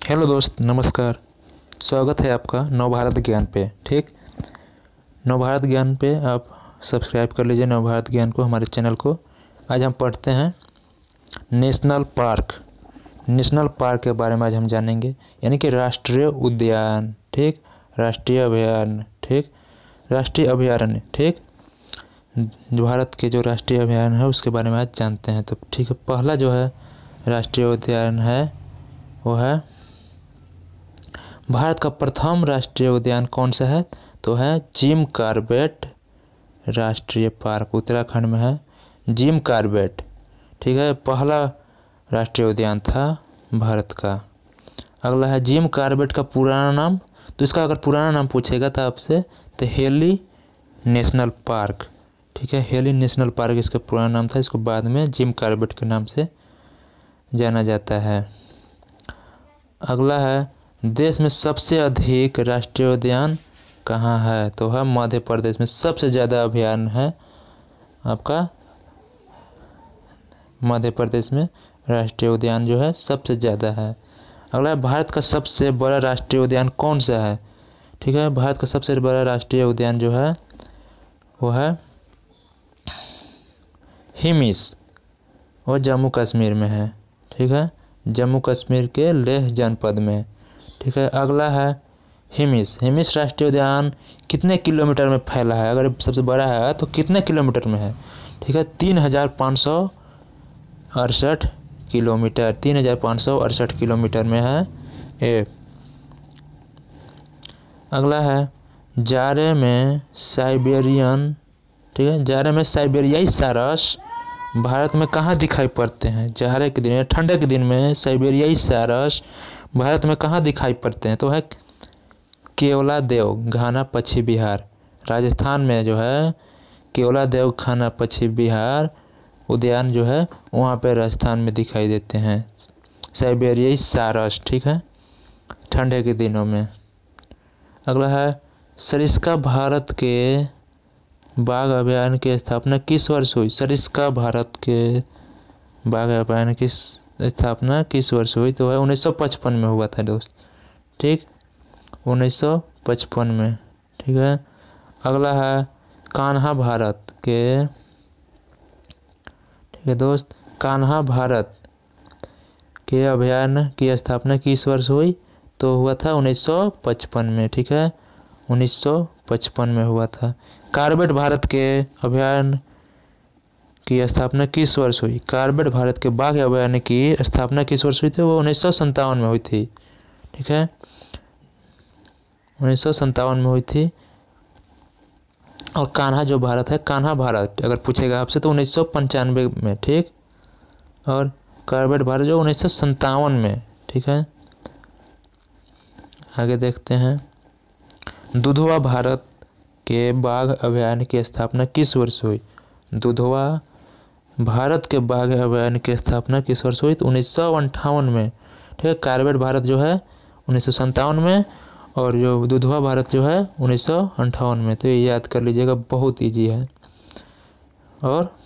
Hello दोस्त, नमस्कार। स्वागत है आपका नवभारत ज्ञान पे। ठीक, नवभारत ज्ञान पे आप सब्सक्राइब कर लीजिए नवभारत ज्ञान को, हमारे चैनल को। आज हम पढ़ते हैं नेशनल पार्क। नेशनल पार्क के बारे में आज हम जानेंगे, यानी कि राष्ट्रीय उद्यान। ठीक, राष्ट्रीय अभयारण्य। ठीक, राष्ट्रीय अभयारण्य। ठीक, भारत के जो राष्ट्रीय अभयारण्य है उसके बारे में आज जानते हैं। तो ठीक है, पहला जो है राष्ट्रीय उद्यान है वो है भारत का प्रथम राष्ट्रीय उद्यान कौन सा है? तो है जिम कॉर्बेट राष्ट्रीय पार्क, उत्तराखंड में है जिम कॉर्बेट। ठीक है, पहला राष्ट्रीय उद्यान था भारत का। अगला है जिम कॉर्बेट का पुराना नाम। तो इसका अगर पुराना नाम पूछेगा तो आपसे, तो हेली नेशनल पार्क। ठीक है, हेली नेशनल पार्क इसका पुराना नाम था। इसको बाद में जिम कॉर्बेट के नाम से जाना जाता है। अगला है देश में सबसे अधिक राष्ट्रीय उद्यान कहाँ है? तो है मध्य प्रदेश में सबसे ज़्यादा अभयारण्य है आपका मध्य प्रदेश में राष्ट्रीय उद्यान जो है सबसे ज़्यादा है। अगला है भारत का सबसे बड़ा राष्ट्रीय उद्यान कौन सा है? ठीक है, भारत का सबसे बड़ा राष्ट्रीय उद्यान जो है वो है हिमिस, वो जम्मू कश्मीर में है। ठीक है, जम्मू कश्मीर के लेह जनपद में। ठीक है, अगला है हिमिस। हिमिस राष्ट्रीय उद्यान कितने किलोमीटर में फैला है? अगर सबसे बड़ा है तो कितने किलोमीटर में है? ठीक है, 3568 किलोमीटर, 3568 किलोमीटर में है ये। अगला है जाड़े में साइबेरियन। ठीक है, जाड़े में साइबेरियाई सारस भारत में कहाँ दिखाई पड़ते हैं? जाड़े के दिन, ठंडे के दिन में साइबेरियाई सारस भारत में कहाँ दिखाई पड़ते हैं? तो है केवलादेव घाना पश्चिम बिहार, राजस्थान में जो है केवलादेव घाना पश्चिम बिहार उद्यान जो है वहाँ पे राजस्थान में दिखाई देते हैं साइबेरियाई सारस। ठीक है, ठंडे के दिनों में। अगला है सरिस्का भारत के बाघ अभयारण्य की स्थापना किस वर्ष हुई? सरिस्का भारत के बाघ अभयारण्य की स्थापना किस वर्ष हुई? तो है 1955 में हुआ था दोस्त। ठीक, 1955 में। ठीक है, अगला है कान्हा भारत के। ठीक है दोस्त, कान्हा भारत के अभयारण्य की स्थापना किस वर्ष हुई? तो हुआ था 1955 में। ठीक है, 1955 में हुआ था। कॉर्बेट भारत के अभयारण्य की स्थापना किस वर्ष हुई? कॉर्बेट भारत के बाघ अभयारण्य की स्थापना किस वर्ष हुई थी? वो 1957 में हुई थी। ठीक है, 1957 में हुई थी। और कान्हा जो भारत है, कान्हा भारत अगर पूछेगा आपसे तो 1995 में। ठीक, और कॉर्बेट भारत जो 1957 में। ठीक है, आगे देखते हैं दुधवा भारत के बाघ अभयारण्य की स्थापना किस वर्ष हुई? दुधवा भारत के बाघ अभयारण्य की स्थापना किस वर्ष हुई? तो 1958 में। ठीक है, कॉर्बेट भारत जो है 1957 में, और जो दुधवा भारत जो है 1958 में। तो ये याद कर लीजिएगा, बहुत इजी है और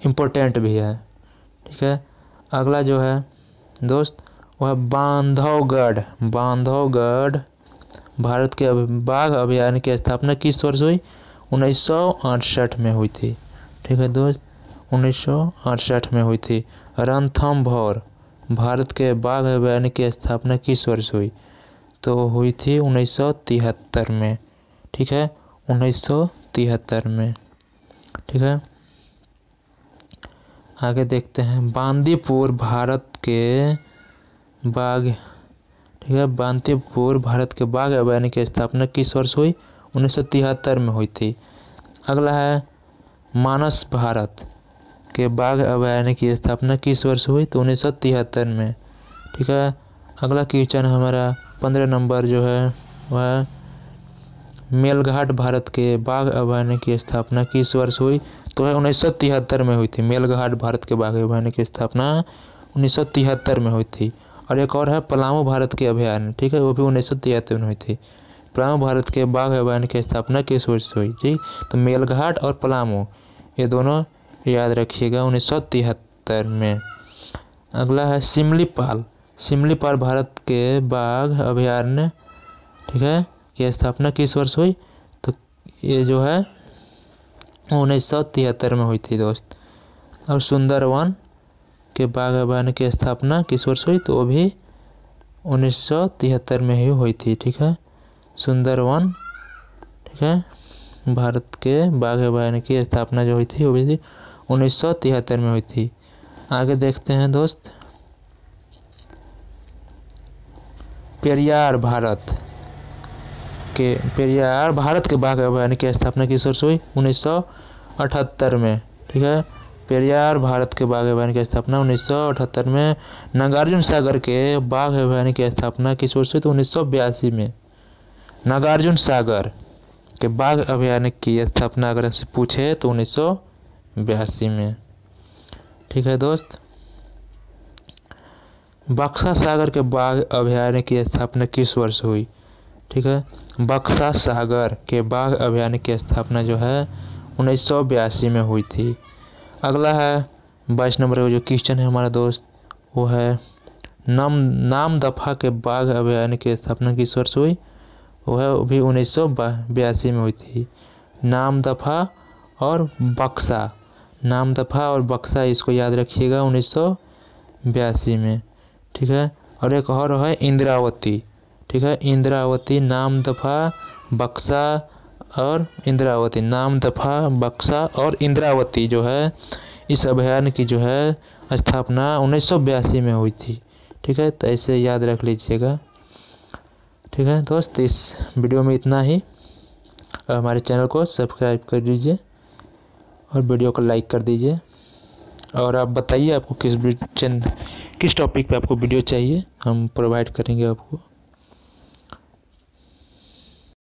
इम्पोर्टेंट भी है। ठीक है, अगला जो है दोस्त वह बांधवगढ़। बांधवगढ़ भारत के बाघ अभयारण्य की स्थापना किस वर्ष हुई? 1968 में हुई थी। ठीक है दोस्त, 1968 में हुई थी। रणथंभौर भारत के बाघ अभयारण्य की स्थापना किस वर्ष हुई? तो हुई थी 1973 में। ठीक है, 1973 में। ठीक है, आगे देखते हैं बांदीपुर भारत के बाघ। ठीक है, बांदीपुर भारत के बाघ अभयारण्य की स्थापना किस वर्ष हुई? 1973 में हुई थी। अगला है मानस भारत के बाघ अभयारण्य की स्थापना किस वर्ष हुई? तो 1973 में। ठीक है, अगला क्वेश्चन हमारा 15 नंबर जो है वह मेलघाट भारत के बाघ अभयारण्य की स्थापना किस वर्ष हुई? तो है 1973 में हुई थी। मेलघाट भारत के बाघ अभयारण्य की स्थापना 1973 में हुई थी। और एक और है पलामू भारत के अभयारण्य। ठीक है, वो भी 1973 में हुई थी। पलामू भारत के बाघ अभयारण्य की स्थापना किस वर्ष हुई? ठीक, तो मेलघाट और पलामू ये दोनों याद रखिएगा 1973 में। अगला है सिमलीपाल। सिमलीपाल भारत के बाघ अभयारण्य, ठीक है, की स्थापना किस वर्ष हुई? तो ये जो है 1973 में हुई थी दोस्त। और सुंदरवन के बाघ अभयारण्य की स्थापना किस वर्ष हुई? तो वो भी 1973 में ही हुई थी, ठीक है। सुंदरवन, ठीक है, भारत के बाघ अभयारण्य की स्थापना जो हुई थी वो भी 1973 में हुई थी। आगे देखते हैं दोस्त, पेरियार भारत के बाघ अभयारण्य की स्थापना किस वर्ष हुई? 1978 में, ठीक है। पेरियार भारत के बाघ अभयारण्य की स्थापना 1978 में। नागार्जुन सागर के बाघ अभयारण्य की स्थापना किस वर्ष हुई? तो 1982 में। नागार्जुन सागर के बाघ अभयारण्य की स्थापना अगर आपसे पूछे तो 1982 में, ठीक है दोस्त। बक्सा सागर के बाघ अभयारण्य की स्थापना किस वर्ष हुई? ठीक है, बक्सा सागर के बाघ अभयारण्य की स्थापना जो है 1982 में हुई थी। अगला है 22 नंबर का जो क्वेश्चन है हमारा दोस्त, वो है नामदफा के बाघ अभयारण्य की स्थापना किस वर्ष हुई? वो है भी 1982 में हुई थी। नामदफा और बक्सा इसको याद रखिएगा 1982 में, ठीक है। और एक और है इंद्रावती, ठीक है, इंद्रावती, नामदफा, बक्सा और इंद्रावती, नामदफा, बक्सा और इंद्रावती जो है इस अभयारण्य की जो है स्थापना 1982 में हुई थी, ठीक है। तो ऐसे याद रख लीजिएगा, ठीक है दोस्त। इस वीडियो में इतना ही। हमारे चैनल को सब्सक्राइब कर दीजिए और वीडियो को लाइक कर दीजिए। और आप बताइए आपको किस टॉपिक पे आपको वीडियो चाहिए, हम प्रोवाइड करेंगे आपको।